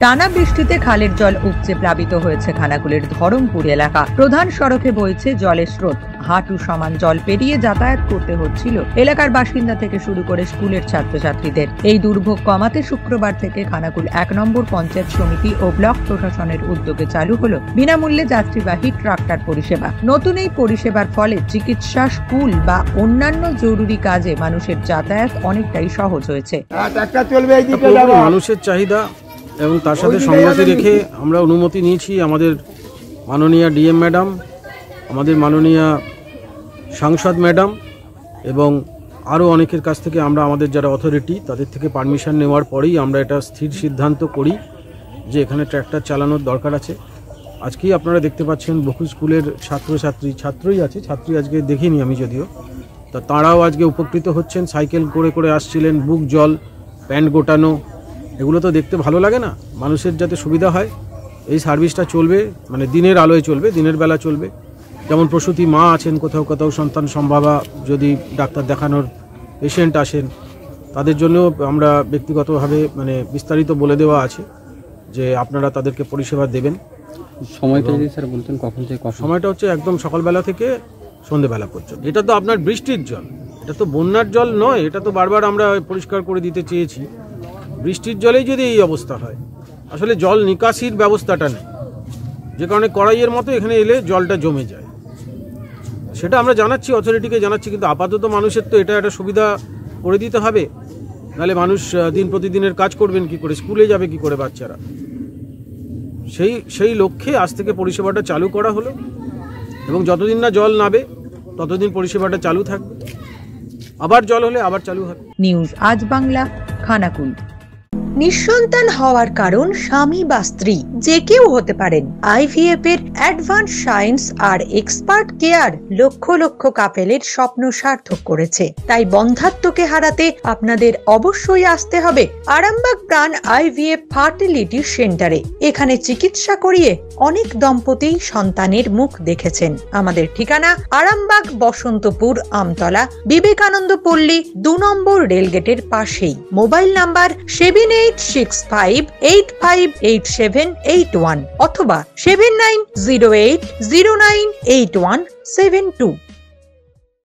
টানা বৃষ্টিতে খালের জল উপচে প্লাবিত হয়েছে খানাকুলের ধরমপুর এলাকা। প্রধান সড়কে বইছে জলের স্রোত। হাঁটু সমান জল পেরিয়ে যাতায়াত করতে হচ্ছিল এলাকার বাসিন্দা থেকে শুরু করে স্কুলের ছাত্রছাত্রীদের। এই দুর্ভোগ কমাতে শুক্রবার থেকে খানাকুল ১ নম্বর পঞ্চায়েত সমিতি ও ব্লক প্রশাসনের উদ্যোগে চালু হলো বিনামূল্যে যাত্রীবাহী ট্রাক্টর পরিষেবা। নতুন এই পরিষেবার ফলে চিকিৎসা, স্কুল বা অন্যান্য জরুরি কাজে মানুষের যাতায়াত অনেকটাই সহজ হয়েছে। মানুষের চাহিদা এবং তার সাথে সংগতি রেখে আমরা অনুমতি নিয়েছি আমাদের মাননীয় ডিএম ম্যাডাম, আমাদের মাননীয় সাংসদ ম্যাডাম এবং আরও অনেকের কাছ থেকে আমরা আমাদের যারা অথরিটি তাদের থেকে পারমিশন নেওয়ার পরেই আমরা এটা স্থির সিদ্ধান্ত করি যে এখানে ট্র্যাক্টর চালানোর দরকার আছে। আজকেই আপনারা দেখতে পাচ্ছেন বহু স্কুলের ছাত্রই আছে, ছাত্রী আজকে দেখিনি আমি যদিও, তা তাঁরাও আজকে উপকৃত হচ্ছেন। সাইকেল করে করে আসছিলেন, বুক জল, প্যান্ট গোটানো, এগুলো তো দেখতে ভালো লাগে না? মানুষের যাতে সুবিধা হয় এই সার্ভিসটা চলবে, মানে দিনের আলোয় চলবে, দিনের বেলা চলবে। যেমন প্রসূতি মা আছেন, কোথাও কোথাও সন্তান সম্ভাবা যদি ডাক্তার দেখানোর পেশেন্ট আসেন, তাদের জন্য আমরা ব্যক্তিগতভাবে মানে বিস্তারিত বলে দেওয়া আছে যে আপনারা তাদেরকে পরিষেবা দেবেন। সময়টা যদি স্যার বলতেন কখন থেকে? সময়টা হচ্ছে একদম সকালবেলা থেকে সন্ধ্যেবেলা পর্যন্ত। এটা তো আপনার বৃষ্টির জল, এটা তো বন্যার জল নয়। এটা তো বারবার আমরা পরিষ্কার করে দিতে চেয়েছি। বৃষ্টির জলেই যদি এই অবস্থা হয়, আসলে জল নিকাশির ব্যবস্থাটা নেই, যে কারণে কড়াইয়ের মতো এখানে এলে জলটা জমে যায়। সেটা আমরা জানাচ্ছি, অথরিটিকে জানাচ্ছি, কিন্তু আপাতত মানুষের তো এটা একটা সুবিধা করে দিতে হবে, নাহলে মানুষ দিন প্রতিদিনের কাজ করবেন কি করে, স্কুলে যাবে কি করে বাচ্চারা। সেই লক্ষ্যে আজ থেকে পরিষেবাটা চালু করা হলো এবং যতদিন না জল নাবে ততদিন পরিষেবাটা চালু থাকবে। আবার জল হলে আবার চালু হবে। নিউজ আজ বাংলা, খানাকুল। নিঃসন্তান হওয়ার কারণ স্বামী বা স্ত্রী যে কেউ হতে পারেন। আইভিএফ এর অ্যাডভান্স সায়েন্স আর এক্সপার্ট কেয়ার লক্ষ লক্ষ কাপেলের স্বপ্ন সার্থক করেছে। তাই বন্ধাত্বকে হারাতে আপনাদের অবশ্যই আসতে হবে আরামবাগ প্রাণ আইভিএফ ফার্টিলিটি সেন্টারে। এখানে চিকিৎসা করিয়ে অনেক দম্পতি সন্তানের মুখ দেখেছেন। আমাদের ঠিকানা আরামবাগ, বসন্তপুর, আমতলা, বিবেকানন্দ পল্লী, 2 নম্বর রেলগেটের পাশেই। মোবাইল নাম্বার 7865858781 অথবা 7908098172।